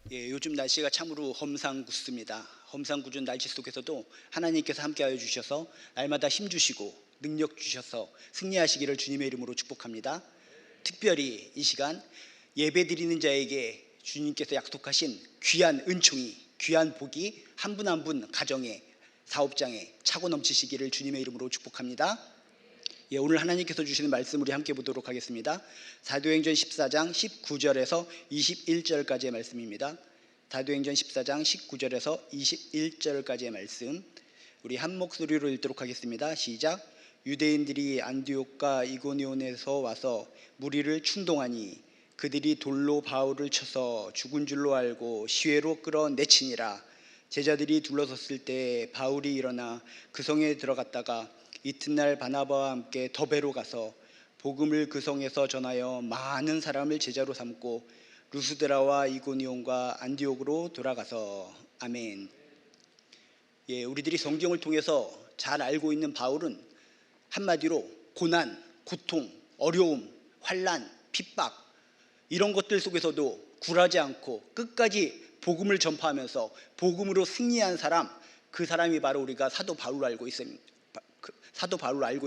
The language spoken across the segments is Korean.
요즘 날씨가 참으로 험상궂습니다. 험상궂은 날씨 속에서도 하나님께서 함께하여 주셔서 날마다 힘 주시고 능력 주셔서 승리하시기를 주님의 이름으로 축복합니다. 특별히 이 시간 예배드리는 자에게 주님께서 약속하신 귀한 은총이, 귀한 복이 한 분 한 분 가정에, 사업장에 차고 넘치시기를 주님의 이름으로 축복합니다. 오늘 하나님께서 주시는 말씀 우리 함께 보도록 하겠습니다. 사도행전 14장 19절에서 21절까지의 말씀입니다. 사도행전 14장 19절에서 21절까지의 말씀 우리 한 목소리로 읽도록 하겠습니다. 시작. 유대인들이 안디옥과 이고니온에서 와서 무리를 충동하니 그들이 돌로 바울을 쳐서 죽은 줄로 알고 시외로 끌어내치니라. 제자들이 둘러섰을 때 바울이 일어나 그 성에 들어갔다가 이튿날 바나바와 함께 더베로 가서 복음을 그 성에서 전하여 많은 사람을 제자로 삼고 루스드라와 이고니온과 안디옥으로 돌아가서. 아멘. 우리들이 성경을 통해서 잘 알고 있는 바울은 한마디로 고난, 고통, 어려움, 환난, 핍박 이런 것들 속에서도 굴하지 않고 끝까지 복음을 전파하면서 복음으로 승리한 사람, 그 사람이 바로 우리가 사도 바울을 알고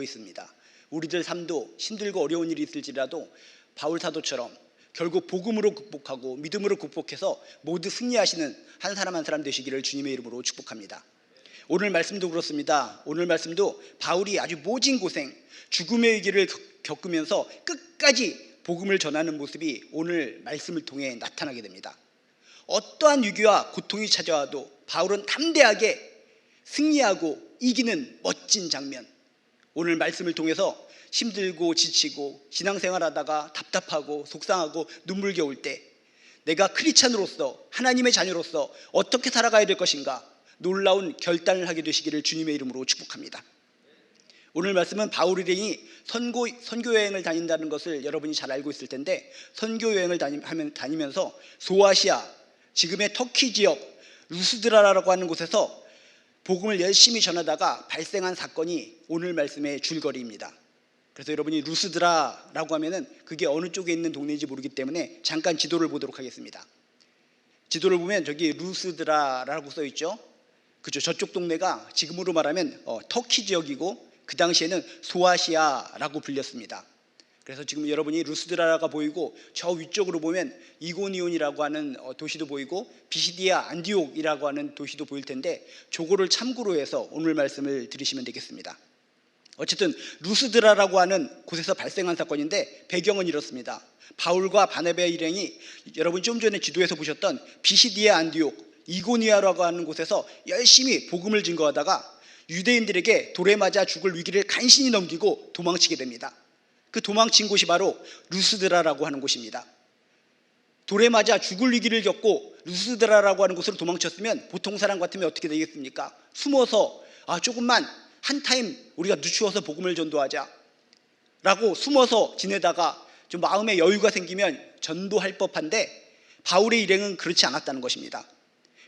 있습니다. 우리들 삶도 힘들고 어려운 일이 있을지라도 바울 사도처럼 결국 복음으로 극복하고 믿음으로 극복해서 모두 승리하시는 한 사람 한 사람 되시기를 주님의 이름으로 축복합니다. 오늘 말씀도 그렇습니다. 오늘 말씀도 바울이 아주 모진 고생, 죽음의 위기를 겪으면서 끝까지 복음을 전하는 모습이 오늘 말씀을 통해 나타나게 됩니다. 어떠한 위기와 고통이 찾아와도 바울은 담대하게 승리하고 이기는 멋진 장면, 오늘 말씀을 통해서 힘들고 지치고 신앙생활하다가 답답하고 속상하고 눈물겨울 때 내가 크리스찬으로서 하나님의 자녀로서 어떻게 살아가야 될 것인가 놀라운 결단을 하게 되시기를 주님의 이름으로 축복합니다. 오늘 말씀은 바울이 선교 여행을 다닌다는 것을 여러분이 잘 알고 있을 텐데, 선교 여행을 다니면서 소아시아, 지금의 터키 지역 루스드라라고 하는 곳에서 복음을 열심히 전하다가 발생한 사건이 오늘 말씀의 줄거리입니다. 그래서 여러분이 루스드라라고 하면은 그게 어느 쪽에 있는 동네인지 모르기 때문에 잠깐 지도를 보도록 하겠습니다. 지도를 보면 저기 루스드라라고 써 있죠. 그죠? 저쪽 동네가 지금으로 말하면 터키 지역이고 그 당시에는 소아시아라고 불렸습니다. 그래서 지금 여러분이 루스드라가 보이고 저 위쪽으로 보면 이고니온이라고 하는 도시도 보이고 비시디아 안디옥이라고 하는 도시도 보일 텐데 저거를 참고로 해서 오늘 말씀을 들으시면 되겠습니다. 어쨌든 루스드라라고 하는 곳에서 발생한 사건인데 배경은 이렇습니다. 바울과 바나바의 일행이 여러분 좀 전에 지도에서 보셨던 비시디아 안디옥 이고니아라고 하는 곳에서 열심히 복음을 증거하다가 유대인들에게 돌에 맞아 죽을 위기를 간신히 넘기고 도망치게 됩니다. 그 도망친 곳이 바로 루스드라라고 하는 곳입니다. 돌에 맞아 죽을 위기를 겪고 루스드라라고 하는 곳으로 도망쳤으면 보통 사람 같으면 어떻게 되겠습니까? 숨어서 조금만 한 타임 우리가 늦추어서 복음을 전도하자 라고 숨어서 지내다가 좀 마음의 여유가 생기면 전도할 법한데 바울의 일행은 그렇지 않았다는 것입니다.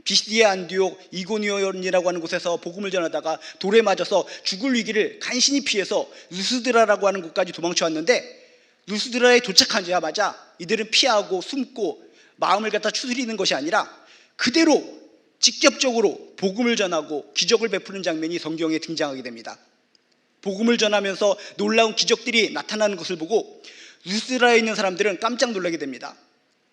비시디아 안디옥 이고니온이라고 하는 곳에서 복음을 전하다가 돌에 맞아서 죽을 위기를 간신히 피해서 루스드라라고 하는 곳까지 도망쳐 왔는데 루스드라에 도착하자마자 이들은 피하고 숨고 마음을 갖다 추스리는 것이 아니라 그대로 직접적으로 복음을 전하고 기적을 베푸는 장면이 성경에 등장하게 됩니다. 복음을 전하면서 놀라운 기적들이 나타나는 것을 보고 루스드라에 있는 사람들은 깜짝 놀라게 됩니다.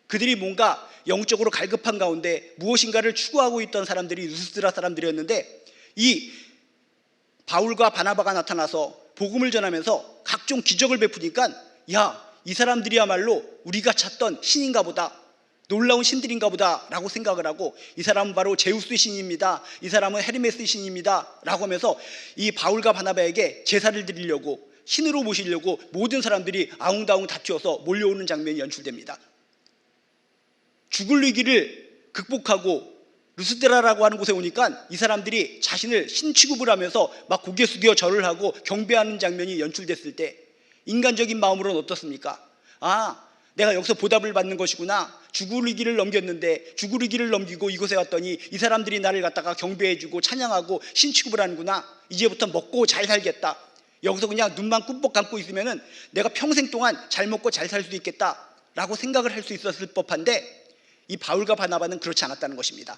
그들이 뭔가 영적으로 갈급한 가운데 무엇인가를 추구하고 있던 사람들이 루스드라 사람들이었는데 이 바울과 바나바가 나타나서 복음을 전하면서 각종 기적을 베푸니까 이 사람들이야말로 우리가 찾던 신인가 보다, 놀라운 신들인가 보다 라고 생각을 하고 이 사람은 바로 제우스의 신입니다, 이 사람은 헤르메스의 신입니다 라고 하면서 이 바울과 바나바에게 제사를 드리려고 신으로 모시려고 모든 사람들이 아웅다웅 다투어서 몰려오는 장면이 연출됩니다. 죽을 위기를 극복하고 루스드라라고 하는 곳에 오니까 이 사람들이 자신을 신 취급을 하면서 막 고개 숙여 절을 하고 경배하는 장면이 연출됐을 때 인간적인 마음으로는 어떻습니까? 내가 여기서 보답을 받는 것이구나. 죽을 위기를 넘겼는데 죽을 위기를 넘기고 이곳에 왔더니 이 사람들이 나를 갖다가 경배해주고 찬양하고 신 취급을 하는구나. 이제부터 먹고 잘 살겠다. 여기서 그냥 눈만 꾹뻑 감고 있으면은 내가 평생 동안 잘 먹고 잘 살 수도 있겠다 라고 생각을 할 수 있었을 법한데 이 바울과 바나바는 그렇지 않았다는 것입니다.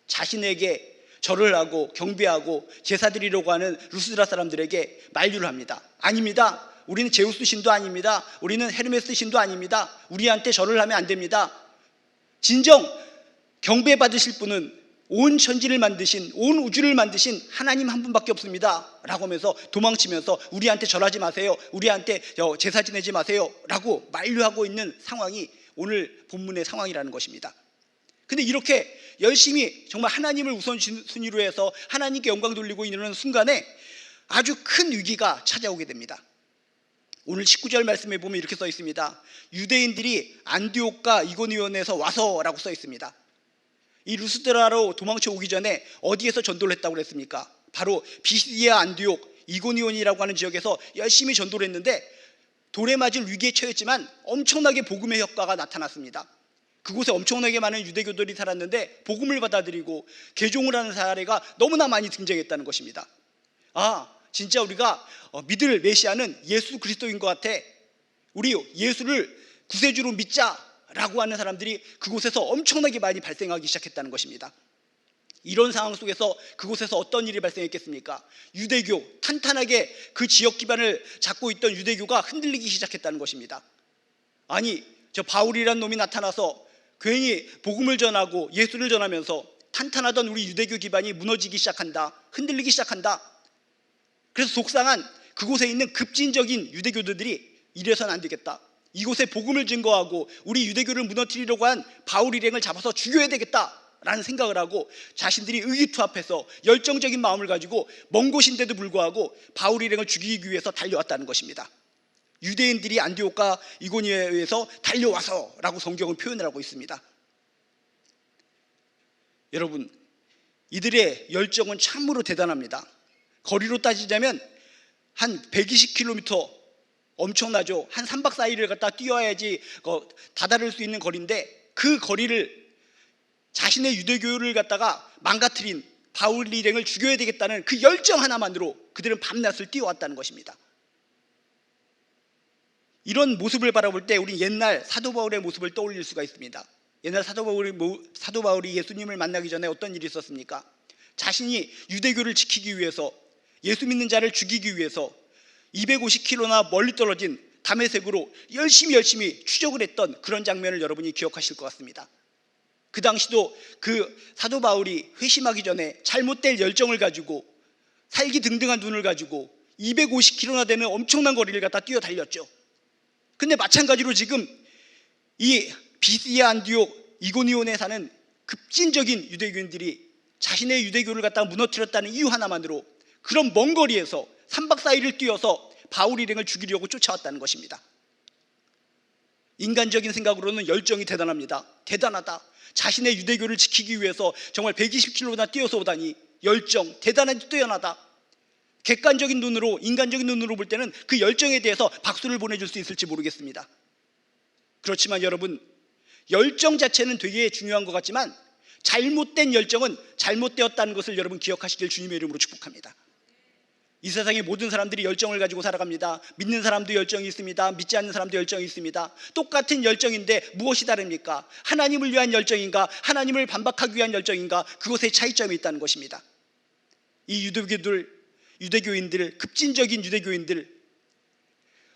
자신에게 절을 하고 경배하고 제사 드리려고 하는 루스드라 사람들에게 만류를 합니다. 아닙니다. 우리는 제우스 신도 아닙니다. 우리는 헤르메스 신도 아닙니다. 우리한테 절을 하면 안 됩니다. 진정 경배받으실 분은 온 천지를 만드신, 온 우주를 만드신 하나님 한 분밖에 없습니다 라고 하면서 도망치면서 우리한테 절하지 마세요, 우리한테 제사 지내지 마세요 라고 만류하고 있는 상황이 오늘 본문의 상황이라는 것입니다. 근데 이렇게 열심히 정말 하나님을 우선순위로 해서 하나님께 영광 돌리고 있는 순간에 아주 큰 위기가 찾아오게 됩니다. 오늘 19절 말씀에 보면 이렇게 써 있습니다. 유대인들이 안디옥과 이고니온에서 와서라고 써 있습니다. 이 루스드라로 도망쳐 오기 전에 어디에서 전도를 했다고 그랬습니까? 바로 비시디아, 안디옥, 이고니온이라고 하는 지역에서 열심히 전도를 했는데 돌에 맞을 위기에 처했지만 엄청나게 복음의 효과가 나타났습니다. 그곳에 엄청나게 많은 유대교들이 살았는데 복음을 받아들이고 개종을 하는 사례가 너무나 많이 등장했다는 것입니다. 아, 진짜 우리가 믿을 메시아는 예수 그리스도인 것 같아, 우리 예수를 구세주로 믿자라고 하는 사람들이 그곳에서 엄청나게 많이 발생하기 시작했다는 것입니다. 이런 상황 속에서 그곳에서 어떤 일이 발생했겠습니까? 유대교, 탄탄하게 그 지역 기반을 잡고 있던 유대교가 흔들리기 시작했다는 것입니다. 아니, 저 바울이란 놈이 나타나서 괜히 복음을 전하고 예수를 전하면서 탄탄하던 우리 유대교 기반이 무너지기 시작한다, 흔들리기 시작한다. 그래서 속상한 그곳에 있는 급진적인 유대교들이 이래서는 안 되겠다, 이곳에 복음을 증거하고 우리 유대교를 무너뜨리려고 한 바울 일행을 잡아서 죽여야 되겠다라는 생각을 하고 자신들이 의기투합해서 열정적인 마음을 가지고 먼 곳인데도 불구하고 바울 일행을 죽이기 위해서 달려왔다는 것입니다. 유대인들이 안디옥과 이고니온에서 달려와서라고 성경은 표현을 하고 있습니다. 여러분, 이들의 열정은 참으로 대단합니다. 거리로 따지자면 한 120km, 엄청나죠. 한 3박 4일을 갖다 뛰어야지 다다를 수 있는 거리인데 그 거리를 자신의 유대교를 갖다가 망가뜨린 바울 일행을 죽여야 되겠다는 그 열정 하나만으로 그들은 밤낮을 뛰어왔다는 것입니다. 이런 모습을 바라볼 때 우리 옛날 사도 바울의 모습을 떠올릴 수가 있습니다. 옛날 사도 바울이 예수님을 만나기 전에 어떤 일이 있었습니까? 자신이 유대교를 지키기 위해서, 예수 믿는 자를 죽이기 위해서 250km나 멀리 떨어진 다메섹으로 열심히 추적을 했던 그런 장면을 여러분이 기억하실 것 같습니다. 그 당시도 그 사도 바울이 회심하기 전에 잘못된 열정을 가지고 살기 등등한 눈을 가지고 250km나 되는 엄청난 거리를 갖다 뛰어 달렸죠. 근데 마찬가지로 지금 이 비시디아, 안디옥, 이고니온에 사는 급진적인 유대교인들이 자신의 유대교를 갖다가 무너뜨렸다는 이유 하나만으로 그런 먼 거리에서 3박 4일을 뛰어서 바울 일행을 죽이려고 쫓아왔다는 것입니다. 인간적인 생각으로는 열정이 대단합니다. 대단하다. 자신의 유대교를 지키기 위해서 정말 120km나 뛰어서 오다니 열정, 대단하게 뛰어나다. 객관적인 눈으로, 인간적인 눈으로 볼 때는 그 열정에 대해서 박수를 보내줄 수 있을지 모르겠습니다. 그렇지만 여러분, 열정 자체는 되게 중요한 것 같지만 잘못된 열정은 잘못되었다는 것을 여러분 기억하시길 주님의 이름으로 축복합니다. 이 세상의 모든 사람들이 열정을 가지고 살아갑니다. 믿는 사람도 열정이 있습니다. 믿지 않는 사람도 열정이 있습니다. 똑같은 열정인데 무엇이 다릅니까? 하나님을 위한 열정인가, 하나님을 반박하기 위한 열정인가, 그것에 차이점이 있다는 것입니다. 이 유대교인들, 급진적인 유대교인들,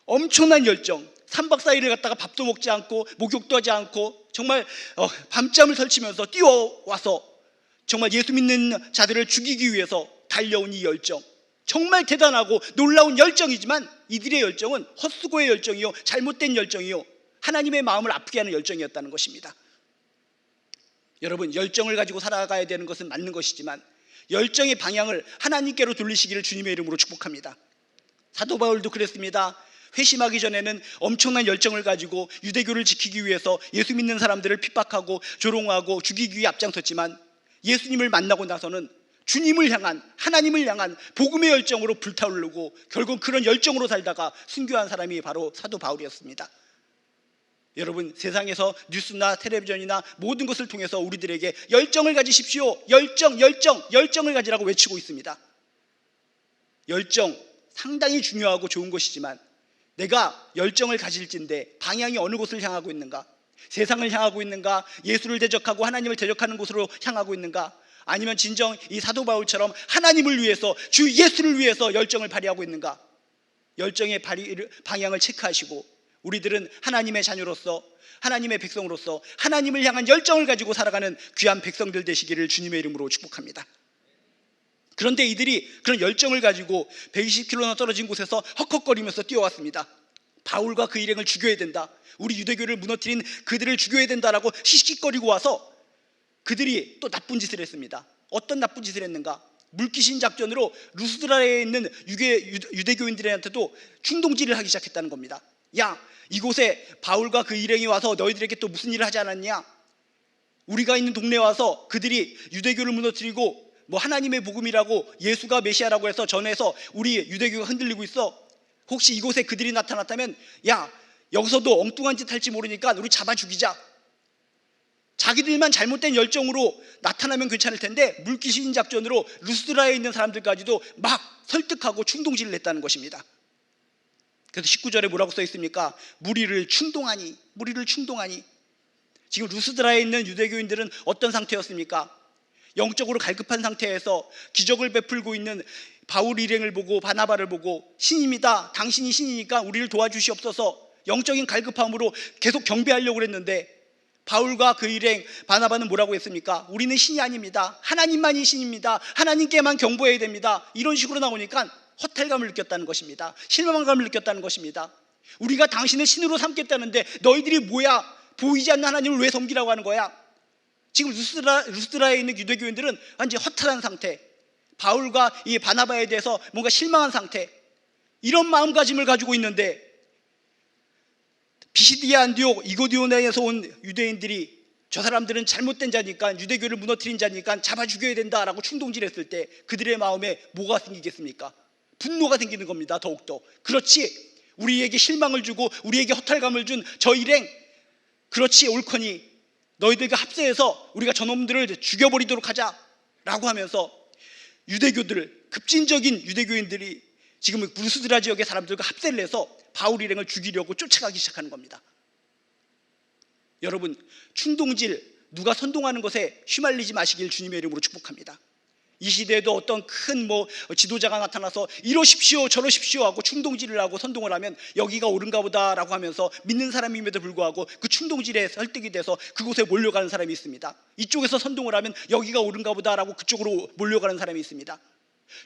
엄청난 열정, 3박 4일을 갖다가 밥도 먹지 않고 목욕도 하지 않고 정말 밤잠을 설치면서 뛰어와서 정말 예수 믿는 자들을 죽이기 위해서 달려온 이 열정, 정말 대단하고 놀라운 열정이지만 이들의 열정은 헛수고의 열정이요, 잘못된 열정이요, 하나님의 마음을 아프게 하는 열정이었다는 것입니다. 여러분, 열정을 가지고 살아가야 되는 것은 맞는 것이지만 열정의 방향을 하나님께로 돌리시기를 주님의 이름으로 축복합니다. 사도 바울도 그랬습니다. 회심하기 전에는 엄청난 열정을 가지고 유대교를 지키기 위해서 예수 믿는 사람들을 핍박하고 조롱하고 죽이기 위해 앞장섰지만 예수님을 만나고 나서는 주님을 향한, 하나님을 향한 복음의 열정으로 불타오르고 결국 그런 열정으로 살다가 순교한 사람이 바로 사도 바울이었습니다. 여러분, 세상에서 뉴스나 텔레비전이나 모든 것을 통해서 우리들에게 열정을 가지십시오, 열정을 가지라고 외치고 있습니다. 열정 상당히 중요하고 좋은 것이지만 내가 열정을 가질진데 방향이 어느 곳을 향하고 있는가, 세상을 향하고 있는가? 예수를 대적하고 하나님을 대적하는 곳으로 향하고 있는가? 아니면 진정 이 사도 바울처럼 하나님을 위해서, 주 예수를 위해서 열정을 발휘하고 있는가? 열정의 방향을 체크하시고 우리들은 하나님의 자녀로서, 하나님의 백성으로서 하나님을 향한 열정을 가지고 살아가는 귀한 백성들 되시기를 주님의 이름으로 축복합니다. 그런데 이들이 그런 열정을 가지고 120km나 떨어진 곳에서 헉헉거리면서 뛰어왔습니다. 바울과 그 일행을 죽여야 된다, 우리 유대교를 무너뜨린 그들을 죽여야 된다라고 씩씩거리고 와서 그들이 또 나쁜 짓을 했습니다. 어떤 나쁜 짓을 했는가? 물귀신 작전으로 루스드라에 있는 유대교인들한테도 충동질을 하기 시작했다는 겁니다. 야, 이곳에 바울과 그 일행이 와서 너희들에게 또 무슨 일을 하지 않았냐? 우리가 있는 동네에 와서 그들이 유대교를 무너뜨리고 뭐 하나님의 복음이라고 예수가 메시아라고 해서 전해서 우리 유대교가 흔들리고 있어. 혹시 이곳에 그들이 나타났다면 야, 여기서도 엉뚱한 짓 할지 모르니까 우리 잡아 죽이자. 자기들만 잘못된 열정으로 나타나면 괜찮을 텐데 물귀신 작전으로 루스드라에 있는 사람들까지도 막 설득하고 충동질을 했다는 것입니다. 그래서 19절에 뭐라고 써 있습니까? 무리를 충동하니. 지금 루스드라에 있는 유대교인들은 어떤 상태였습니까? 영적으로 갈급한 상태에서 기적을 베풀고 있는 바울 일행을 보고 바나바를 보고 신입니다, 당신이 신이니까 우리를 도와주시옵소서, 영적인 갈급함으로 계속 경배하려고 그랬는데 바울과 그 일행 바나바는 뭐라고 했습니까? 우리는 신이 아닙니다, 하나님만이 신입니다, 하나님께만 경배해야 됩니다. 이런 식으로 나오니까 허탈감을 느꼈다는 것입니다. 실망감을 느꼈다는 것입니다. 우리가 당신을 신으로 삼겠다는데 너희들이 뭐야? 보이지 않는 하나님을 왜 섬기라고 하는 거야? 지금 루스드라에 있는 유대교인들은 완전히 허탈한 상태, 바울과 이 바나바에 대해서 뭔가 실망한 상태, 이런 마음가짐을 가지고 있는데 비시디아 안디옥 이고디오네에서 온 유대인들이 저 사람들은 잘못된 자니까, 유대교를 무너뜨린 자니까 잡아 죽여야 된다라고 충동질했을 때 그들의 마음에 뭐가 생기겠습니까? 분노가 생기는 겁니다. 더욱더. 그렇지, 우리에게 실망을 주고 우리에게 허탈감을 준 저 일행, 그렇지, 옳거니 너희들과 합세해서 우리가 저놈들을 죽여버리도록 하자라고 하면서 유대교들, 급진적인 유대교인들이 지금 루스드라 지역의 사람들과 합세를 해서 바울 일행을 죽이려고 쫓아가기 시작하는 겁니다. 여러분, 충동질, 누가 선동하는 것에 휘말리지 마시길 주님의 이름으로 축복합니다. 이 시대에도 어떤 큰 지도자가 나타나서 이러십시오 저러십시오 하고 충동질을 하고 선동을 하면 여기가 옳은가 보다라고 하면서 믿는 사람임에도 불구하고 그 충동질에 설득이 돼서 그곳에 몰려가는 사람이 있습니다. 이쪽에서 선동을 하면 여기가 옳은가 보다라고 그쪽으로 몰려가는 사람이 있습니다.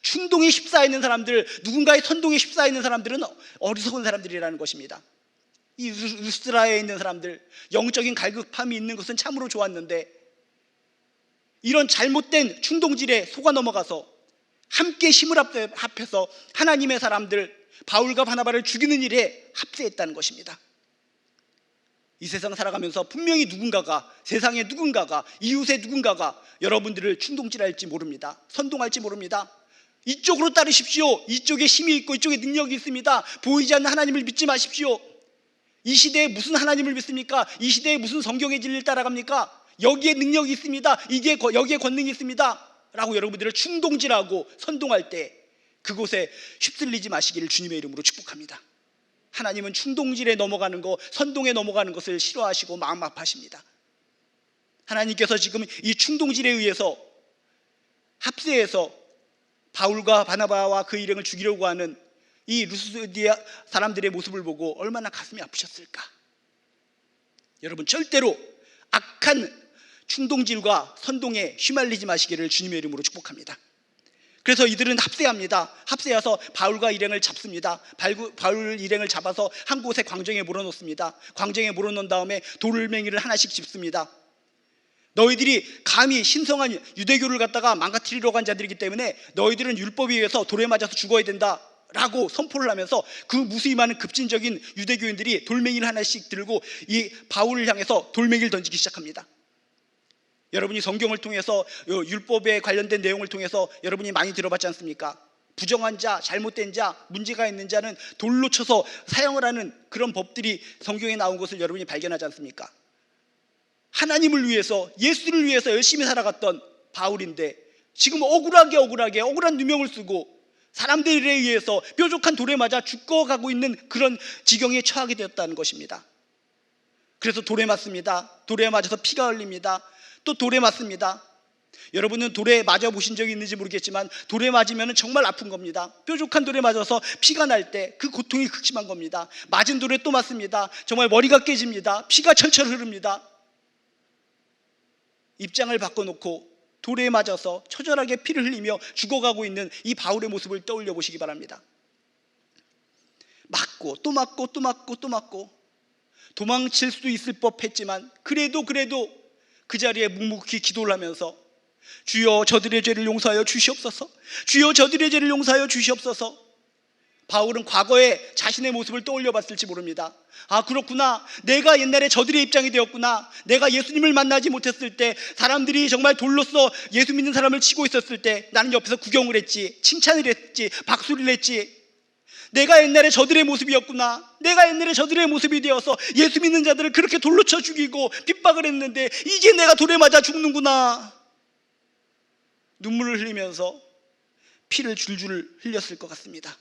충동에 휩싸여 있는 사람들, 누군가의 선동에 휩싸여 있는 사람들은 어리석은 사람들이라는 것입니다. 이 루스드라에 있는 사람들, 영적인 갈급함이 있는 것은 참으로 좋았는데 이런 잘못된 충동질에 속아 넘어가서 함께 힘을 합해서 하나님의 사람들 바울과 바나바를 죽이는 일에 합세했다는 것입니다. 이 세상 살아가면서 분명히 누군가가, 세상의 누군가가, 이웃의 누군가가 여러분들을 충동질할지 모릅니다. 선동할지 모릅니다. 이쪽으로 따르십시오, 이쪽에 힘이 있고 이쪽에 능력이 있습니다, 보이지 않는 하나님을 믿지 마십시오. 이 시대에 무슨 하나님을 믿습니까? 이 시대에 무슨 성경의 진리를 따라갑니까? 여기에 능력이 있습니다, 여기에 권능이 있습니다 라고 여러분들을 충동질하고 선동할 때 그곳에 휩쓸리지 마시기를 주님의 이름으로 축복합니다. 하나님은 충동질에 넘어가는 것, 선동에 넘어가는 것을 싫어하시고 마음 아파하십니다. 하나님께서 지금 이 충동질에 의해서 합세해서 바울과 바나바와 그 일행을 죽이려고 하는 이 루스드라 사람들의 모습을 보고 얼마나 가슴이 아프셨을까. 여러분, 절대로 악한 충동질과 선동에 휘말리지 마시기를 주님의 이름으로 축복합니다. 그래서 이들은 합세합니다. 합세해서 바울과 일행을 잡습니다. 바울 일행을 잡아서 한 곳에 광정에 몰아놓습니다. 광정에 몰아놓은 다음에 돌멩이를 하나씩 짚습니다. 너희들이 감히 신성한 유대교를 갖다가 망가뜨리려고 한 자들이기 때문에 너희들은 율법에 의해서 돌에 맞아서 죽어야 된다 라고 선포를 하면서 그 무수히 많은 급진적인 유대교인들이 돌멩이를 하나씩 들고 이 바울을 향해서 돌멩이를 던지기 시작합니다. 여러분이 성경을 통해서 율법에 관련된 내용을 통해서 여러분이 많이 들어봤지 않습니까? 부정한 자, 잘못된 자, 문제가 있는 자는 돌로 쳐서 사형을 하는 그런 법들이 성경에 나온 것을 여러분이 발견하지 않습니까? 하나님을 위해서, 예수를 위해서 열심히 살아갔던 바울인데 지금 억울한 누명을 쓰고 사람들에 의해서 뾰족한 돌에 맞아 죽어가고 있는 그런 지경에 처하게 되었다는 것입니다. 그래서 돌에 맞습니다. 돌에 맞아서 피가 흘립니다. 또 돌에 맞습니다. 여러분은 돌에 맞아 보신 적이 있는지 모르겠지만 돌에 맞으면 정말 아픈 겁니다. 뾰족한 돌에 맞아서 피가 날 때 그 고통이 극심한 겁니다. 맞은 돌에 또 맞습니다. 정말 머리가 깨집니다. 피가 철철 흐릅니다. 입장을 바꿔놓고 돌에 맞아서 처절하게 피를 흘리며 죽어가고 있는 이 바울의 모습을 떠올려 보시기 바랍니다. 맞고 또 맞고 또 맞고 또 맞고 도망칠 수도 있을 법했지만 그래도 그 자리에 묵묵히 기도를 하면서 주여 저들의 죄를 용서하여 주시옵소서, 주여 저들의 죄를 용서하여 주시옵소서. 바울은 과거에 자신의 모습을 떠올려 봤을지 모릅니다. 아, 그렇구나, 내가 옛날에 저들의 입장이 되었구나. 내가 예수님을 만나지 못했을 때, 사람들이 정말 돌로써 예수 믿는 사람을 치고 있었을 때 나는 옆에서 구경을 했지, 칭찬을 했지, 박수를 했지. 내가 옛날에 저들의 모습이었구나. 내가 옛날에 저들의 모습이 되어서 예수 믿는 자들을 그렇게 돌로 쳐 죽이고 핍박을 했는데 이제 내가 돌에 맞아 죽는구나. 눈물을 흘리면서 피를 줄줄 흘렸을 것 같습니다.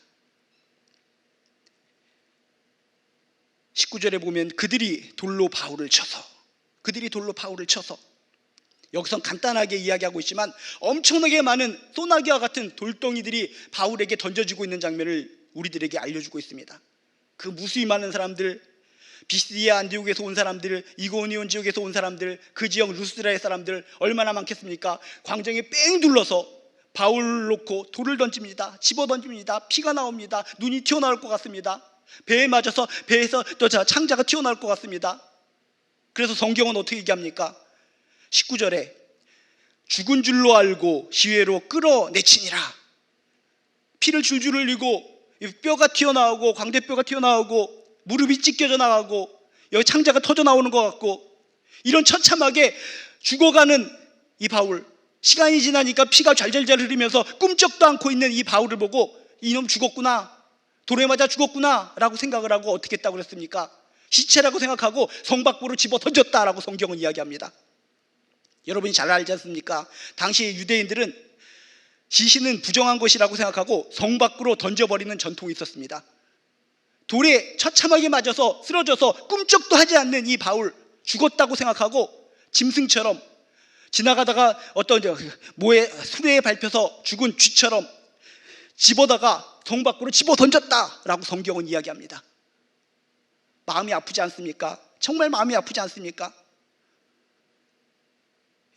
19절에 보면 그들이 돌로 바울을 쳐서 여기선 간단하게 이야기하고 있지만 엄청나게 많은 소나기와 같은 돌덩이들이 바울에게 던져지고 있는 장면을 우리들에게 알려주고 있습니다. 그 무수히 많은 사람들, 비시디아 안디옥에서 온 사람들, 이고니온 지역에서 온 사람들, 그 지역 루스드라의 사람들 얼마나 많겠습니까? 광장에 뺑 둘러서 바울을 놓고 돌을 던집니다. 집어 던집니다. 피가 나옵니다. 눈이 튀어나올 것 같습니다. 배에 맞아서 배에서 또 창자가 튀어나올 것 같습니다. 그래서 성경은 어떻게 얘기합니까? 19절에 죽은 줄로 알고 시외로 끌어내치니라. 피를 줄줄 흘리고 뼈가 튀어나오고 광대뼈가 튀어나오고 무릎이 찢겨져 나가고 여기 창자가 터져 나오는 것 같고 이런 처참하게 죽어가는 이 바울, 시간이 지나니까 피가 잘잘잘 흐르면서 꿈쩍도 않고 있는 이 바울을 보고 이놈 죽었구나, 돌에 맞아 죽었구나 라고 생각을 하고 어떻게 했다고 그랬습니까? 시체라고 생각하고 성 밖으로 집어 던졌다라고 성경은 이야기합니다. 여러분이 잘 알지 않습니까? 당시 유대인들은 시신은 부정한 것이라고 생각하고 성 밖으로 던져버리는 전통이 있었습니다. 돌에 처참하게 맞아서 쓰러져서 꿈쩍도 하지 않는 이 바울, 죽었다고 생각하고 짐승처럼 지나가다가 어떤 모에 수레에 밟혀서 죽은 쥐처럼 집어다가 성 밖으로 집어 던졌다라고 성경은 이야기합니다. 마음이 아프지 않습니까? 정말 마음이 아프지 않습니까?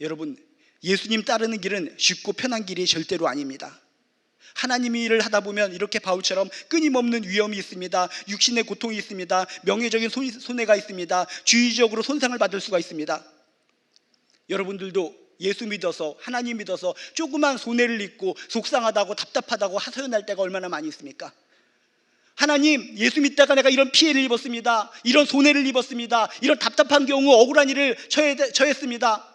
여러분, 예수님 따르는 길은 쉽고 편한 길이 절대로 아닙니다. 하나님의 일을 하다 보면 이렇게 바울처럼 끊임없는 위험이 있습니다. 육신의 고통이 있습니다. 명예적인 손해가 있습니다. 주의적으로 손상을 받을 수가 있습니다. 여러분들도 예수 믿어서, 하나님 믿어서 조그만 손해를 입고 속상하다고 답답하다고 하소연할 때가 얼마나 많이 있습니까? 하나님, 예수 믿다가 내가 이런 피해를 입었습니다. 이런 손해를 입었습니다. 이런 답답한 경우 억울한 일을 처했습니다.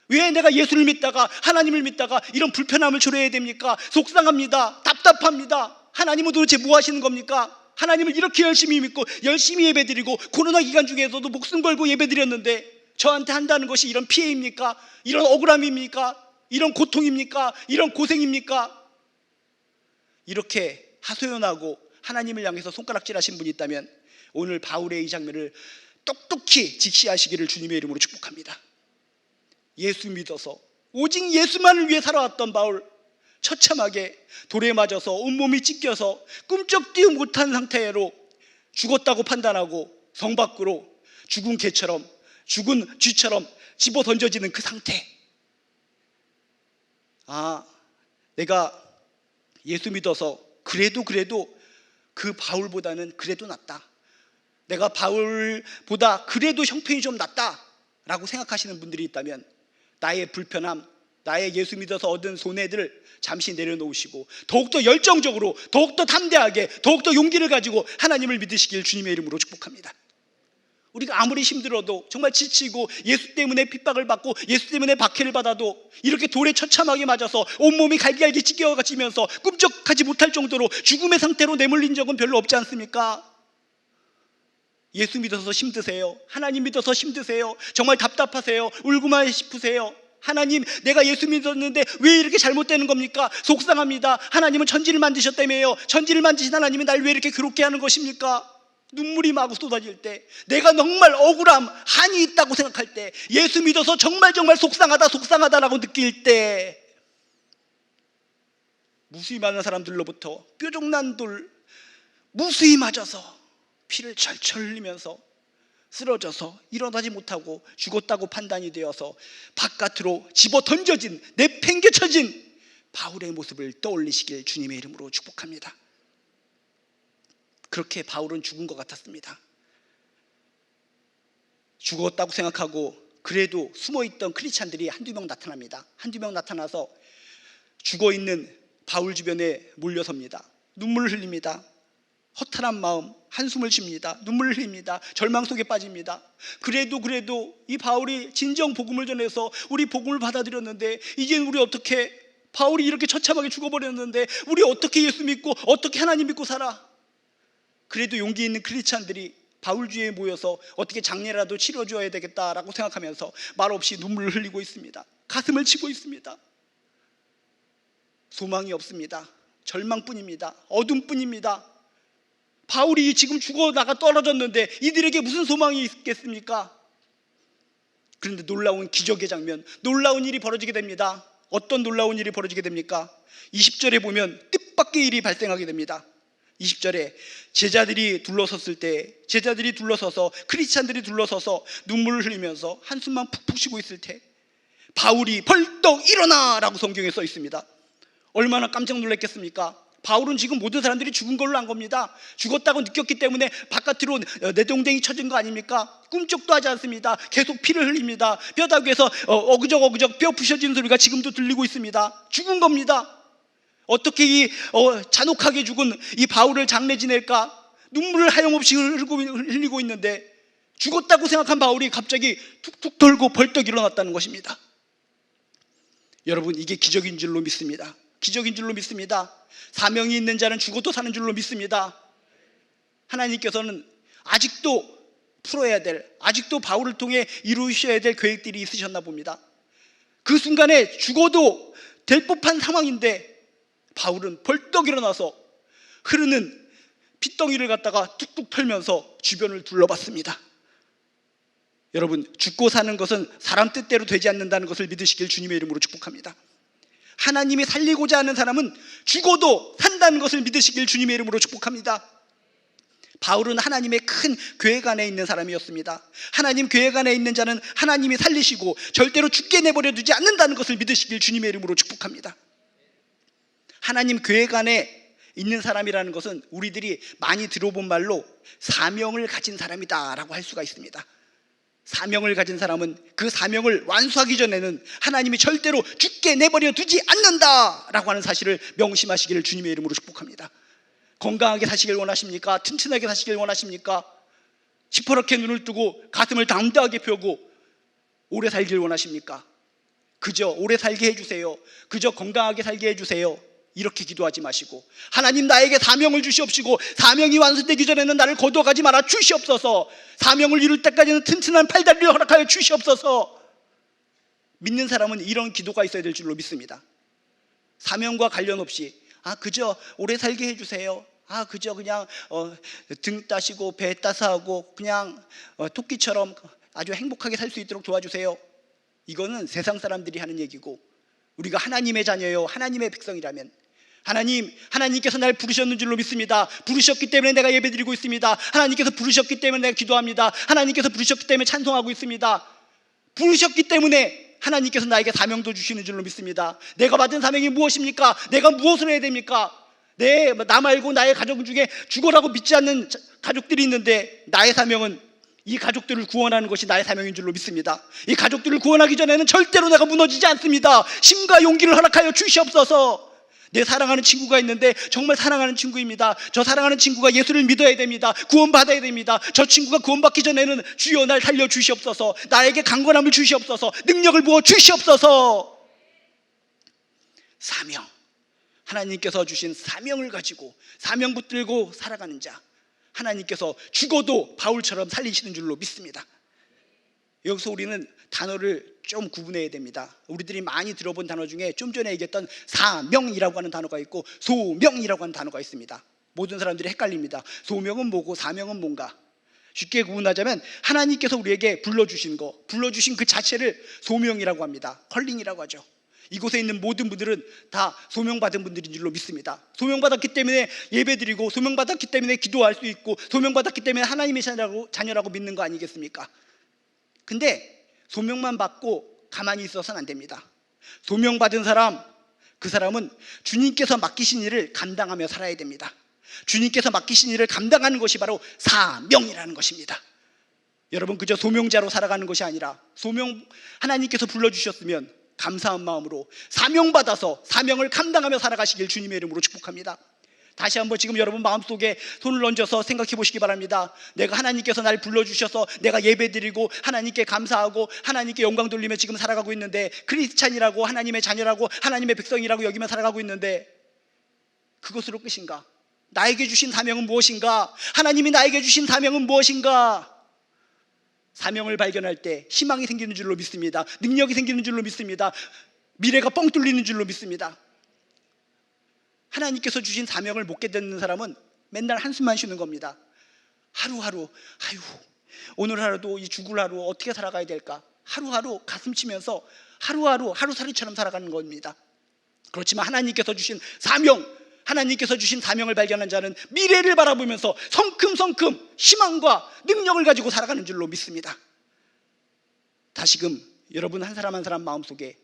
왜 내가 예수를 믿다가, 하나님을 믿다가 이런 불편함을 초래해야 됩니까? 속상합니다. 답답합니다. 하나님은 도대체 뭐 하시는 겁니까? 하나님을 이렇게 열심히 믿고 열심히 예배드리고 코로나 기간 중에서도 목숨 걸고 예배드렸는데 저한테 한다는 것이 이런 피해입니까? 이런 억울함입니까? 이런 고통입니까? 이런 고생입니까? 이렇게 하소연하고 하나님을 향해서 손가락질하신 분이 있다면 오늘 바울의 이 장면을 똑똑히 직시하시기를 주님의 이름으로 축복합니다. 예수 믿어서 오직 예수만을 위해 살아왔던 바울, 처참하게 돌에 맞아서 온몸이 찢겨서 꿈쩍도 못한 상태로 죽었다고 판단하고 성 밖으로 죽은 개처럼, 죽은 쥐처럼 집어 던져지는 그 상태. 아, 내가 예수 믿어서 그래도 그 바울보다는 그래도 낫다, 내가 바울보다 그래도 형편이 좀 낫다 라고 생각하시는 분들이 있다면 나의 불편함, 나의 예수 믿어서 얻은 손해들을 잠시 내려놓으시고 더욱더 열정적으로, 더욱더 담대하게, 더욱더 용기를 가지고 하나님을 믿으시길 주님의 이름으로 축복합니다. 우리가 아무리 힘들어도, 정말 지치고 예수 때문에 핍박을 받고 예수 때문에 박해를 받아도 이렇게 돌에 처참하게 맞아서 온몸이 갈기갈기 찢겨지면서 꿈쩍하지 못할 정도로 죽음의 상태로 내몰린 적은 별로 없지 않습니까? 예수 믿어서 힘드세요? 하나님 믿어서 힘드세요? 정말 답답하세요? 울고만 싶으세요? 하나님, 내가 예수 믿었는데 왜 이렇게 잘못되는 겁니까? 속상합니다. 하나님은 천지를 만드셨다며요. 천지를 만드신 하나님이 날 왜 이렇게 괴롭게 하는 것입니까? 눈물이 마구 쏟아질 때, 내가 정말 억울함, 한이 있다고 생각할 때, 예수 믿어서 정말 속상하다라고 느낄 때, 무수히 많은 사람들로부터 뾰족난 돌 무수히 맞아서 피를 철철 흘리면서 쓰러져서 일어나지 못하고 죽었다고 판단이 되어서 바깥으로 집어 던져진, 내팽개쳐진 바울의 모습을 떠올리시길 주님의 이름으로 축복합니다. 그렇게 바울은 죽은 것 같았습니다. 죽었다고 생각하고 그래도 숨어있던 크리스찬들이 한두 명 나타납니다. 한두 명 나타나서 죽어있는 바울 주변에 몰려섭니다. 눈물을 흘립니다. 허탈한 마음, 한숨을 쉽니다. 눈물을 흘립니다. 절망 속에 빠집니다. 그래도 이 바울이 진정 복음을 전해서 우리 복음을 받아들였는데, 이제는 우리 어떻게, 바울이 이렇게 처참하게 죽어버렸는데 우리 어떻게 예수 믿고 어떻게 하나님 믿고 살아? 그래도 용기 있는 크리스찬들이 바울 주위에 모여서 어떻게 장례라도 치러줘야 되겠다라고 생각하면서 말없이 눈물을 흘리고 있습니다. 가슴을 치고 있습니다. 소망이 없습니다. 절망뿐입니다. 어둠뿐입니다. 바울이 지금 죽어나가 떨어졌는데 이들에게 무슨 소망이 있겠습니까? 그런데 놀라운 기적의 장면, 놀라운 일이 벌어지게 됩니다. 어떤 놀라운 일이 벌어지게 됩니까? 20절에 보면 뜻밖의 일이 발생하게 됩니다. 20절에 제자들이 둘러서서 크리스찬들이 둘러서서 눈물을 흘리면서 한숨만 푹푹 쉬고 있을 때 바울이 벌떡 일어나라고 성경에 써 있습니다. 얼마나 깜짝 놀랐겠습니까? 바울은 지금 모든 사람들이 죽은 걸로 안 겁니다. 죽었다고 느꼈기 때문에 바깥으로 내동댕이 쳐진 거 아닙니까? 꿈쩍도 하지 않습니다. 계속 피를 흘립니다. 뼈다귀에서 어그적 뼈 부셔지는 소리가 지금도 들리고 있습니다. 죽은 겁니다. 어떻게 이 잔혹하게 죽은 이 바울을 장례 지낼까? 눈물을 하염없이 흘리고 있는데 죽었다고 생각한 바울이 갑자기 툭툭 돌고 벌떡 일어났다는 것입니다. 여러분, 이게 기적인 줄로 믿습니다. 기적인 줄로 믿습니다. 사명이 있는 자는 죽어도 사는 줄로 믿습니다. 하나님께서는 아직도 풀어야 될, 아직도 바울을 통해 이루셔야 될 계획들이 있으셨나 봅니다. 그 순간에 죽어도 될 법한 상황인데 바울은 벌떡 일어나서 흐르는 핏덩이를 갖다가 뚝뚝 털면서 주변을 둘러봤습니다. 여러분, 죽고 사는 것은 사람 뜻대로 되지 않는다는 것을 믿으시길 주님의 이름으로 축복합니다. 하나님이 살리고자 하는 사람은 죽어도 산다는 것을 믿으시길 주님의 이름으로 축복합니다. 바울은 하나님의 큰 계획 안에 있는 사람이었습니다. 하나님 계획 안에 있는 자는 하나님이 살리시고 절대로 죽게 내버려 두지 않는다는 것을 믿으시길 주님의 이름으로 축복합니다. 하나님 계획 안에 있는 사람이라는 것은 우리들이 많이 들어본 말로 사명을 가진 사람이다라고 할 수가 있습니다. 사명을 가진 사람은 그 사명을 완수하기 전에는 하나님이 절대로 죽게 내버려 두지 않는다라고 하는 사실을 명심하시기를 주님의 이름으로 축복합니다. 건강하게 사시길 원하십니까? 튼튼하게 사시길 원하십니까? 시퍼렇게 눈을 뜨고 가슴을 담대하게 펴고 오래 살길 원하십니까? 그저 오래 살게 해주세요. 그저 건강하게 살게 해주세요. 이렇게 기도하지 마시고, 하나님 나에게 사명을 주시옵시고 사명이 완수되기 전에는 나를 거두어가지 말아 주시옵소서. 사명을 이룰 때까지는 튼튼한 팔다리를 허락하여 주시옵소서. 믿는 사람은 이런 기도가 있어야 될 줄로 믿습니다. 사명과 관련 없이 그저 오래 살게 해주세요. 그저 그냥 등 따시고 배 따사하고 그냥 토끼처럼 아주 행복하게 살 수 있도록 도와주세요. 이거는 세상 사람들이 하는 얘기고, 우리가 하나님의 자녀요 하나님의 백성이라면 하나님께서 날 부르셨는 줄로 믿습니다. 부르셨기 때문에 내가 예배드리고 있습니다. 하나님께서 부르셨기 때문에 내가 기도합니다. 하나님께서 부르셨기 때문에 찬송하고 있습니다. 부르셨기 때문에 하나님께서 나에게 사명도 주시는 줄로 믿습니다. 내가 받은 사명이 무엇입니까? 내가 무엇을 해야 됩니까? 나 말고 나의 가족 중에 죽어라고 믿지 않는 가족들이 있는데, 나의 사명은 이 가족들을 구원하는 것이 나의 사명인 줄로 믿습니다. 이 가족들을 구원하기 전에는 절대로 내가 무너지지 않습니다. 힘과 용기를 허락하여 주시옵소서. 내 사랑하는 친구가 있는데 정말 사랑하는 친구입니다. 저 사랑하는 친구가 예수를 믿어야 됩니다. 구원받아야 됩니다. 저 친구가 구원받기 전에는 주여 날 살려 주시옵소서. 나에게 강건함을 주시옵소서. 능력을 부어 주시옵소서. 사명, 하나님께서 주신 사명을 가지고 사명 붙들고 살아가는 자, 하나님께서 죽어도 바울처럼 살리시는 줄로 믿습니다. 여기서 우리는 단어를 좀 구분해야 됩니다. 우리들이 많이 들어본 단어 중에 좀 전에 얘기했던 사명이라고 하는 단어가 있고 소명이라고 하는 단어가 있습니다. 모든 사람들이 헷갈립니다. 소명은 뭐고 사명은 뭔가? 쉽게 구분하자면 하나님께서 우리에게 불러주신 그 자체를 소명이라고 합니다. 컬링이라고 하죠. 이곳에 있는 모든 분들은 다 소명받은 분들인 줄로 믿습니다. 소명받았기 때문에 예배드리고, 소명받았기 때문에 기도할 수 있고, 소명받았기 때문에 하나님의 자녀라고 믿는 거 아니겠습니까? 근데 소명만 받고 가만히 있어서는 안 됩니다. 소명받은 사람, 그 사람은 주님께서 맡기신 일을 감당하며 살아야 됩니다. 주님께서 맡기신 일을 감당하는 것이 바로 사명이라는 것입니다. 여러분, 그저 소명자로 살아가는 것이 아니라 하나님께서 불러주셨으면 감사한 마음으로 사명받아서 사명을 감당하며 살아가시길 주님의 이름으로 축복합니다. 다시 한번 지금 여러분 마음속에 손을 얹어서 생각해 보시기 바랍니다. 내가 하나님께서 날 불러주셔서 내가 예배드리고 하나님께 감사하고 하나님께 영광 돌리며 지금 살아가고 있는데, 크리스찬이라고, 하나님의 자녀라고, 하나님의 백성이라고 여기며 살아가고 있는데 그것으로 끝인가? 나에게 주신 사명은 무엇인가? 하나님이 나에게 주신 사명은 무엇인가? 사명을 발견할 때 희망이 생기는 줄로 믿습니다. 능력이 생기는 줄로 믿습니다. 미래가 뻥 뚫리는 줄로 믿습니다. 하나님께서 주신 사명을 못 깨닫는 사람은 맨날 한숨만 쉬는 겁니다. 하루하루, 오늘 하루도 이 죽을 하루 어떻게 살아가야 될까? 하루하루 가슴 치면서 하루하루 하루살이처럼 살아가는 겁니다. 그렇지만 하나님께서 주신 사명을 발견한 자는 미래를 바라보면서 성큼성큼 희망과 능력을 가지고 살아가는 줄로 믿습니다. 다시금 여러분 한 사람 한 사람 마음속에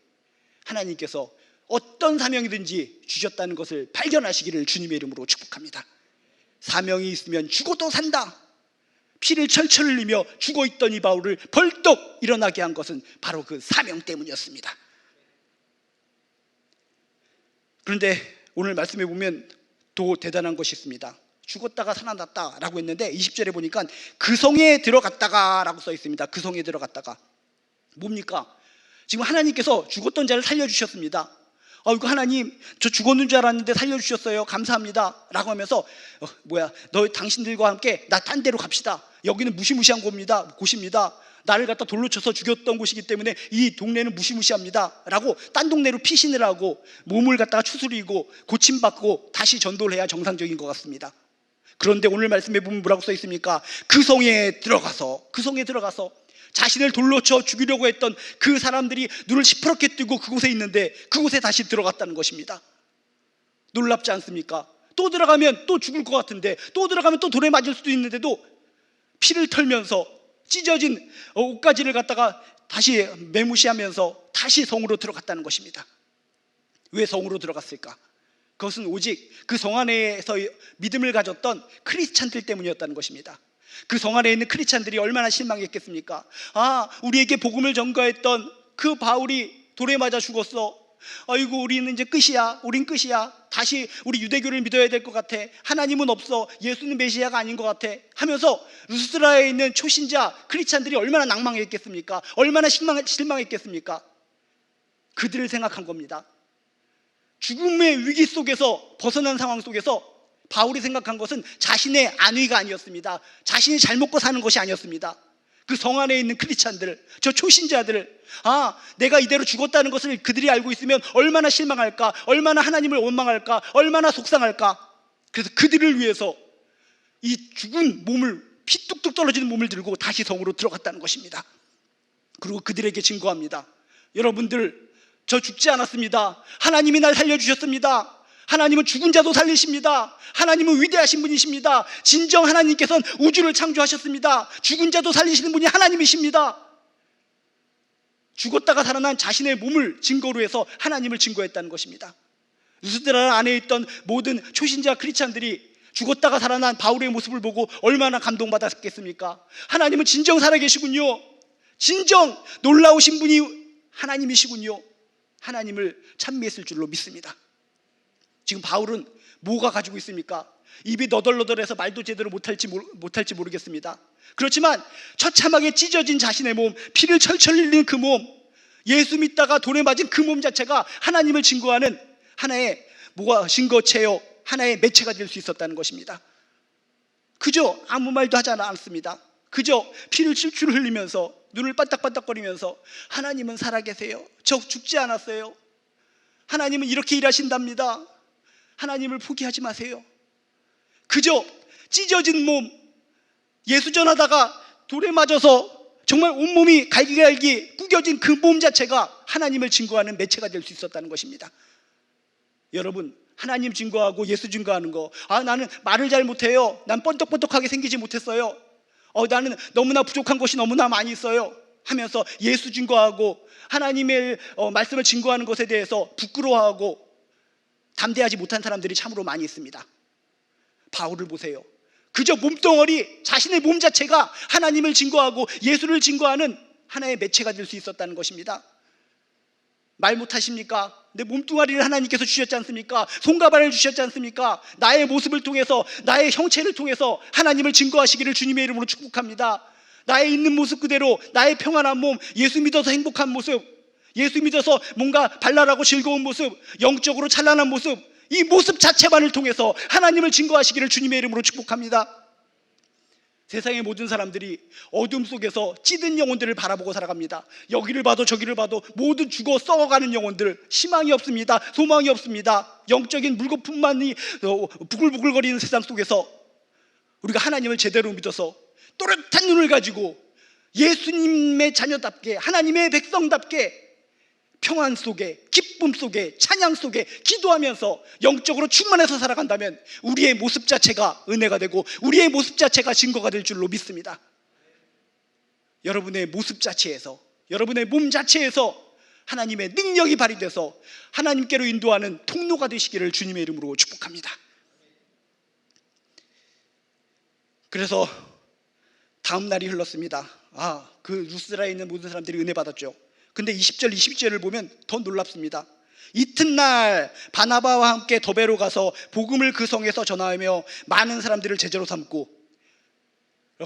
하나님께서 어떤 사명이든지 주셨다는 것을 발견하시기를 주님의 이름으로 축복합니다. 사명이 있으면 죽어도 산다. 피를 철철 흘리며 죽어있던 이 바울을 벌떡 일어나게 한 것은 바로 그 사명 때문이었습니다. 그런데 오늘 말씀해 보면 더 대단한 것이 있습니다. 죽었다가 살아났다라고 했는데 20절에 보니까 그 성에 들어갔다가 라고 써 있습니다. 그 성에 들어갔다가 뭡니까? 지금 하나님께서 죽었던 자를 살려주셨습니다. 이거 하나님, 저 죽었는 줄 알았는데 살려주셨어요. 감사합니다 라고 하면서 당신들과 함께 나 딴 데로 갑시다. 여기는 무시무시한 곳입니다. 나를 갖다 돌로 쳐서 죽였던 곳이기 때문에 이 동네는 무시무시합니다 라고 딴 동네로 피신을 하고 몸을 갖다가 추스리고 고침받고 다시 전도를 해야 정상적인 것 같습니다. 그런데 오늘 말씀에 보면 뭐라고 써 있습니까? 그 성에 들어가서 자신을 돌로 쳐 죽이려고 했던 그 사람들이 눈을 시퍼렇게 뜨고 그곳에 있는데 그곳에 다시 들어갔다는 것입니다. 놀랍지 않습니까? 또 들어가면 또 죽을 것 같은데, 또 들어가면 또 돌에 맞을 수도 있는데도 피를 털면서 찢어진 옷가지를 갖다가 다시 매무시하면서 다시 성으로 들어갔다는 것입니다. 왜 성으로 들어갔을까? 그것은 오직 그 성 안에서 믿음을 가졌던 크리스찬들 때문이었다는 것입니다. 그 성 안에 있는 크리스찬들이 얼마나 실망했겠습니까? 우리에게 복음을 전가했던 그 바울이 돌에 맞아 죽었어. 아이고, 우리는 이제 끝이야. 우린 끝이야. 다시 우리 유대교를 믿어야 될 것 같아. 하나님은 없어. 예수는 메시아가 아닌 것 같아 하면서 루스드라에 있는 초신자 크리스찬들이 얼마나 낭망했겠습니까? 얼마나 실망했겠습니까? 그들을 생각한 겁니다. 죽음의 위기 속에서 벗어난 상황 속에서 바울이 생각한 것은 자신의 안위가 아니었습니다. 자신이 잘 먹고 사는 것이 아니었습니다. 그 성 안에 있는 크리스찬들, 저 초신자들, 내가 이대로 죽었다는 것을 그들이 알고 있으면 얼마나 실망할까, 얼마나 하나님을 원망할까, 얼마나 속상할까. 그래서 그들을 위해서 이 죽은 몸을, 피 뚝뚝 떨어지는 몸을 들고 다시 성으로 들어갔다는 것입니다. 그리고 그들에게 증거합니다. 여러분들, 저 죽지 않았습니다. 하나님이 날 살려주셨습니다. 하나님은 죽은 자도 살리십니다. 하나님은 위대하신 분이십니다. 진정 하나님께서는 우주를 창조하셨습니다. 죽은 자도 살리시는 분이 하나님이십니다. 죽었다가 살아난 자신의 몸을 증거로 해서 하나님을 증거했다는 것입니다. 루스드라 안에 있던 모든 초신자 크리스찬들이 죽었다가 살아난 바울의 모습을 보고 얼마나 감동받았겠습니까? 하나님은 진정 살아계시군요. 진정 놀라우신 분이 하나님이시군요. 하나님을 찬미했을 줄로 믿습니다. 지금 바울은 뭐가 가지고 있습니까? 입이 너덜너덜해서 말도 제대로 못할지 모르겠습니다. 그렇지만 처참하게 찢어진 자신의 몸, 피를 철철 흘리는 그 몸, 예수 믿다가 돌에 맞은 그 몸 자체가 하나님을 증거하는 하나의 증거체요, 하나의 매체가 될 수 있었다는 것입니다. 그저 아무 말도 하지 않습니다. 그저 피를 출출 흘리면서 눈을 반딱반딱거리면서 하나님은 살아계세요. 저 죽지 않았어요. 하나님은 이렇게 일하신답니다. 하나님을 포기하지 마세요. 그저 찢어진 몸, 예수 전하다가 돌에 맞아서 정말 온몸이 갈기갈기 구겨진 그 몸 자체가 하나님을 증거하는 매체가 될 수 있었다는 것입니다. 여러분, 하나님 증거하고 예수 증거하는 거, 나는 말을 잘 못해요, 난 뻔떡뻔떡하게 생기지 못했어요, 나는 너무나 부족한 것이 너무나 많이 있어요 하면서 예수 증거하고 하나님의 말씀을 증거하는 것에 대해서 부끄러워하고 담대하지 못한 사람들이 참으로 많이 있습니다. 바울을 보세요. 그저 몸뚱어리, 자신의 몸 자체가 하나님을 증거하고 예수를 증거하는 하나의 매체가 될 수 있었다는 것입니다. 말 못하십니까? 내 몸뚱아리를 하나님께서 주셨지 않습니까? 손과 발을 주셨지 않습니까? 나의 모습을 통해서, 나의 형체를 통해서 하나님을 증거하시기를 주님의 이름으로 축복합니다. 나의 있는 모습 그대로, 나의 평안한 몸, 예수 믿어서 행복한 모습, 예수 믿어서 뭔가 발랄하고 즐거운 모습, 영적으로 찬란한 모습, 이 모습 자체만을 통해서 하나님을 증거하시기를 주님의 이름으로 축복합니다. 세상의 모든 사람들이 어둠 속에서 찌든 영혼들을 바라보고 살아갑니다. 여기를 봐도 저기를 봐도 모두 죽어 썩어가는 영혼들, 희망이 없습니다. 소망이 없습니다. 영적인 물거품만이 부글부글거리는 세상 속에서 우리가 하나님을 제대로 믿어서 또렷한 눈을 가지고 예수님의 자녀답게, 하나님의 백성답게 평안 속에, 기쁨 속에, 찬양 속에 기도하면서 영적으로 충만해서 살아간다면 우리의 모습 자체가 은혜가 되고 우리의 모습 자체가 증거가 될 줄로 믿습니다. 여러분의 모습 자체에서, 여러분의 몸 자체에서 하나님의 능력이 발휘돼서 하나님께로 인도하는 통로가 되시기를 주님의 이름으로 축복합니다. 그래서 다음 날이 흘렀습니다. 그 루스드라에 있는 모든 사람들이 은혜 받았죠. 근데 20절, 22절을 보면 더 놀랍습니다. 이튿날 바나바와 함께 더베로 가서 복음을 그 성에서 전하며 많은 사람들을 제자로 삼고,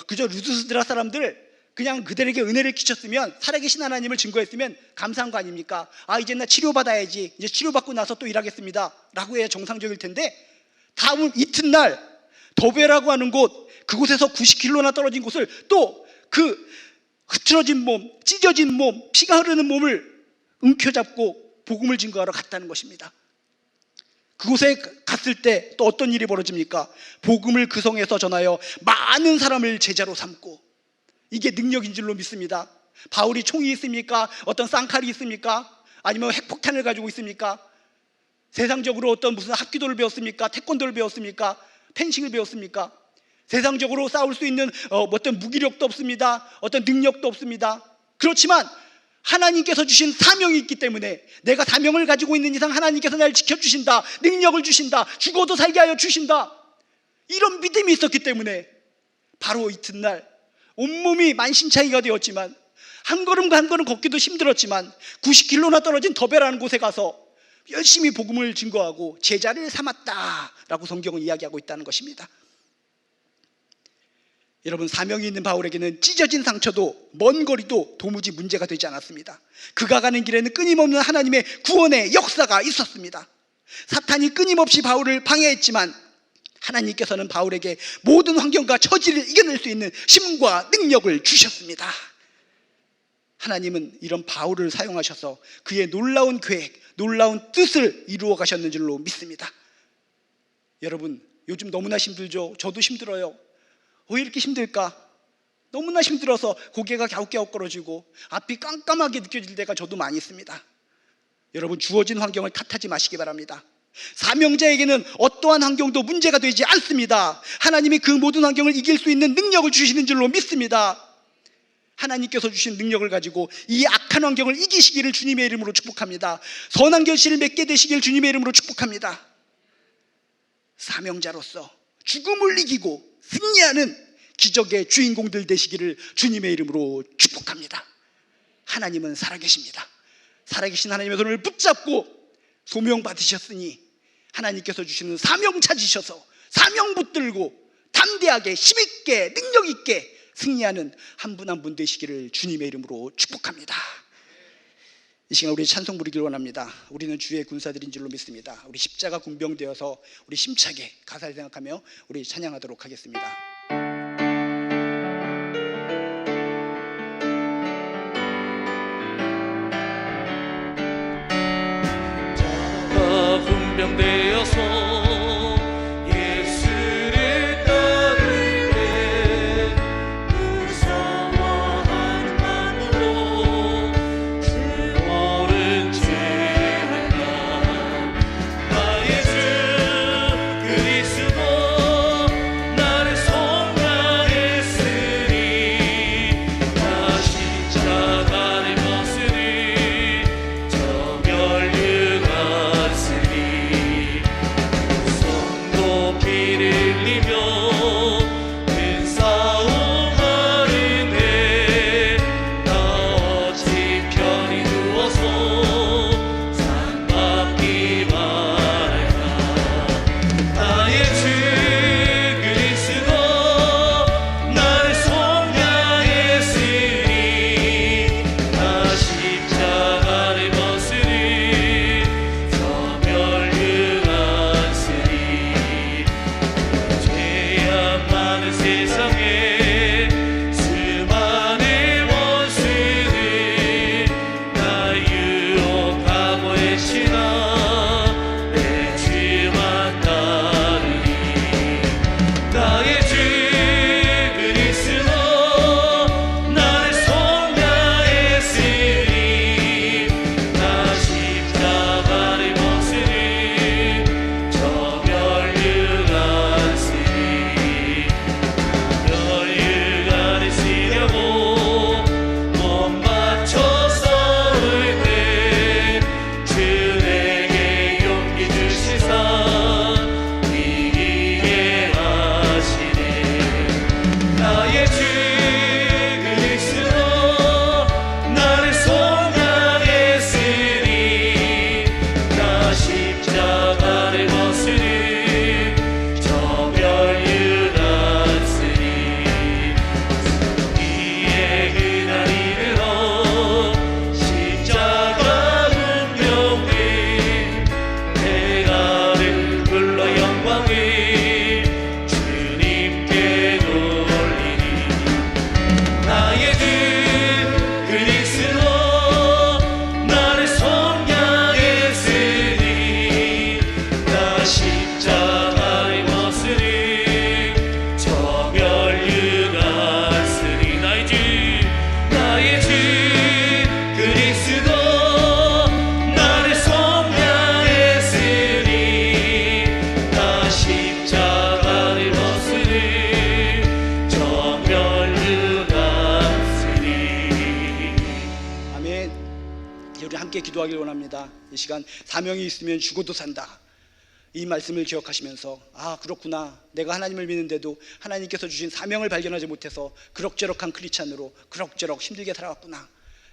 그저 루스드라 사람들 그냥 그들에게 은혜를 끼쳤으면, 살아계신 하나님을 증거했으면 감사한 거 아닙니까? 이제 나 치료받아야지, 이제 치료받고 나서 또 일하겠습니다 라고 해야 정상적일 텐데, 다음 이튿날 더베라고 하는 곳, 그곳에서 90km나 떨어진 곳을 또 그 흐트러진 몸, 찢어진 몸, 피가 흐르는 몸을 움켜잡고 복음을 증거하러 갔다는 것입니다. 그곳에 갔을 때 또 어떤 일이 벌어집니까? 복음을 그 성에서 전하여 많은 사람을 제자로 삼고, 이게 능력인 줄로 믿습니다. 바울이 총이 있습니까? 어떤 쌍칼이 있습니까? 아니면 핵폭탄을 가지고 있습니까? 세상적으로 어떤 무슨 합기도를 배웠습니까? 태권도를 배웠습니까? 펜싱을 배웠습니까? 세상적으로 싸울 수 있는 어떤 무기력도 없습니다. 어떤 능력도 없습니다. 그렇지만 하나님께서 주신 사명이 있기 때문에, 내가 사명을 가지고 있는 이상 하나님께서 나를 지켜주신다, 능력을 주신다, 죽어도 살게 하여 주신다, 이런 믿음이 있었기 때문에 바로 이튿날 온몸이 만신창이가 되었지만, 한 걸음 한 걸음 걷기도 힘들었지만 90km나 떨어진 더베라는 곳에 가서 열심히 복음을 증거하고 제자를 삼았다라고 성경은 이야기하고 있다는 것입니다. 여러분, 사명이 있는 바울에게는 찢어진 상처도 먼 거리도 도무지 문제가 되지 않았습니다. 그가 가는 길에는 끊임없는 하나님의 구원의 역사가 있었습니다. 사탄이 끊임없이 바울을 방해했지만 하나님께서는 바울에게 모든 환경과 처지를 이겨낼 수 있는 힘과 능력을 주셨습니다. 하나님은 이런 바울을 사용하셔서 그의 놀라운 계획, 놀라운 뜻을 이루어 가셨는 줄로 믿습니다. 여러분, 요즘 너무나 힘들죠? 저도 힘들어요. 왜 이렇게 힘들까? 너무나 힘들어서 고개가 갸웃갸웃거려지고 앞이 깜깜하게 느껴질 때가 저도 많이 있습니다. 여러분, 주어진 환경을 탓하지 마시기 바랍니다. 사명자에게는 어떠한 환경도 문제가 되지 않습니다. 하나님이 그 모든 환경을 이길 수 있는 능력을 주시는 줄로 믿습니다. 하나님께서 주신 능력을 가지고 이 악한 환경을 이기시기를 주님의 이름으로 축복합니다. 선한 결실을 맺게 되시기를 주님의 이름으로 축복합니다. 사명자로서 죽음을 이기고 승리하는 기적의 주인공들 되시기를 주님의 이름으로 축복합니다. 하나님은 살아계십니다. 살아계신 하나님의 손을 붙잡고 소명 받으셨으니 하나님께서 주시는 사명 찾으셔서 사명 붙들고 담대하게 힘있게 능력있게 승리하는 한 분 한 분 되시기를 주님의 이름으로 축복합니다. 이 시간 우리 찬송 부르기를 원합니다. 우리는 주의 군사들인 줄로 믿습니다. 우리 십자가 군병되어서 우리 힘차게 가사를 생각하며 우리 찬양하도록 하겠습니다. 군병되어서 예수를 우리 함께 기도하길 원합니다. 이 시간 사명이 있으면 죽어도 산다, 이 말씀을 기억하시면서 그렇구나, 내가 하나님을 믿는데도 하나님께서 주신 사명을 발견하지 못해서 그럭저럭한 크리스찬으로 그럭저럭 힘들게 살아왔구나.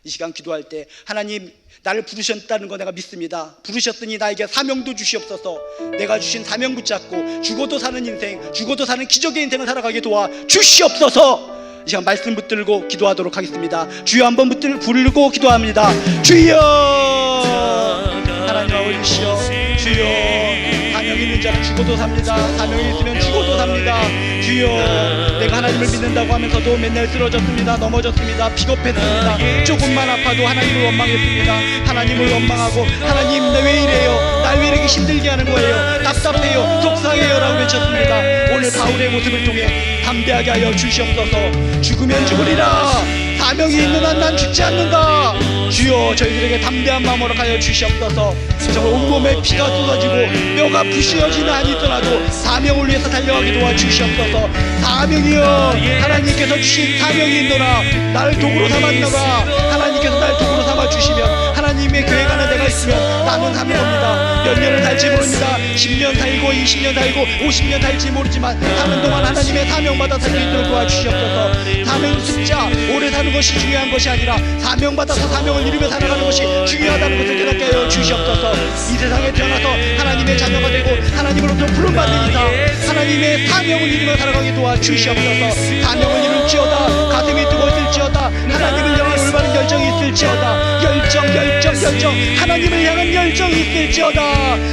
이 시간 기도할 때 하나님, 나를 부르셨다는 거 내가 믿습니다. 부르셨더니 나에게 사명도 주시옵소서. 내가 주신 사명 붙잡고 죽어도 사는 인생, 죽어도 사는 기적의 인생을 살아가게 도와 주시옵소서. 이 시간 말씀 붙들고 기도하도록 하겠습니다. 주여 한번 부르고 기도합니다. 주여, 하나님 아버지시여, 주여, 사명 있는 자는 죽어도 삽니다. 사명이 있으면 죽어도 삽니다. 주여, 내가 하나님을 믿는다고 하면서도 맨날 쓰러졌습니다. 넘어졌습니다. 비겁했습니다. 조금만 아파도 하나님을 원망했습니다. 하나님을 원망하고, 하나님 나 왜 이래요? 날 왜 이렇게 힘들게 하는 거예요? 답답해요, 속상해요 라고 외쳤습니다. 오늘 바울의 모습을 통해 담대하게 하여 주시옵소서. 죽으면 죽으리라, 사명이 있는 한 난 죽지 않는다. 주여, 저희들에게 담대한 마음으로 하여 주시옵소서. 정말 온몸에 피가 쏟아지고 뼈가 부시어지는 한이 있더라도 사명을 위해서 달려가게 도와 주시옵소서. 사명이여, 하나님께서 주신 사명이 있노라. 나를 도구로 삼았노라. 하나님께서 나를 도구로 삼아 주시면 하나님의 교회 가는 데가 있으면 나는 사명합니다. 몇 년을 살지 모릅니다. 10년 살고 20년 살고 50년 살지 모르지만 사는 동안 하나님의 사명받아 살 수 있도록 도와주시옵소서. 사명 숫자 오래 사는 것이 중요한 것이 아니라 사명받아서 사명을 이루며 살아가는 것이 중요하다는 것을 깨닫게 하여 주시옵소서. 이 세상에 태어나서 하나님의 자녀가 되고 하나님으로부터 부름받는 이상 하나님의 사명을 이루며 살아가게 도와주시옵소서. 사명을 이룰지어다, 가슴이 뜨거울지어다, 하나님을 향한 올바른 열정이 있을지어다. 열정 하나님을 향한 열정이 있을지어다.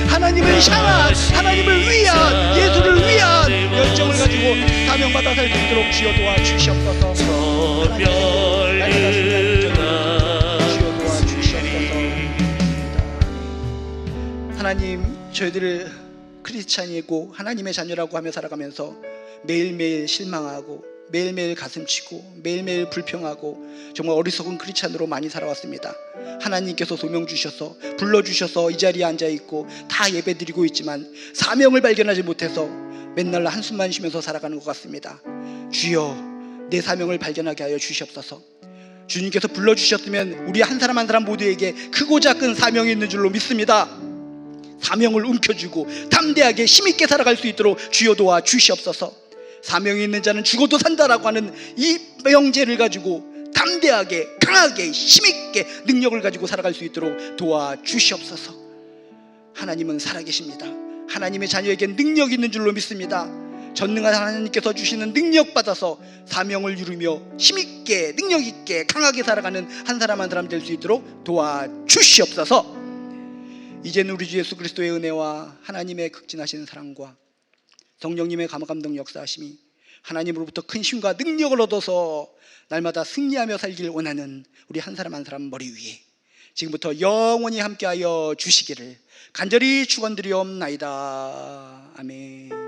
하나님을 향한, 하나님을 위한, 예수를 위한 열정을 가지고 사명받아 살 수 있도록 주여 도와주시옵소서. 하나님, 저희들을 크리스찬이고 하나님의 자녀라고 하며 살아가면서 매일매일 실망하고 매일매일 가슴치고 매일매일 불평하고 정말 어리석은 크리스찬으로 많이 살아왔습니다. 하나님께서 소명 주셔서 불러주셔서 이 자리에 앉아있고 다 예배드리고 있지만 사명을 발견하지 못해서 맨날 한숨만 쉬면서 살아가는 것 같습니다. 주여, 내 사명을 발견하게 하여 주시옵소서. 주님께서 불러주셨으면 우리 한 사람 한 사람 모두에게 크고 작은 사명이 있는 줄로 믿습니다. 사명을 움켜쥐고 담대하게 힘있게 살아갈 수 있도록 주여 도와 주시옵소서. 사명이 있는 자는 죽어도 산다라고 하는 이 명제를 가지고 담대하게, 강하게, 힘있게 능력을 가지고 살아갈 수 있도록 도와 주시옵소서. 하나님은 살아계십니다. 하나님의 자녀에겐 능력이 있는 줄로 믿습니다. 전능한 하나님께서 주시는 능력 받아서 사명을 이루며 힘있게, 능력있게, 강하게 살아가는 한 사람 한 사람 될 수 있도록 도와 주시옵소서. 이제는 우리 주 예수 그리스도의 은혜와 하나님의 극진하신 사랑과 성령님의 감동 역사하심이 하나님으로부터 큰 힘과 능력을 얻어서 날마다 승리하며 살길 원하는 우리 한 사람 한 사람 머리 위에 지금부터 영원히 함께하여 주시기를 간절히 축원드리옵나이다. 아멘.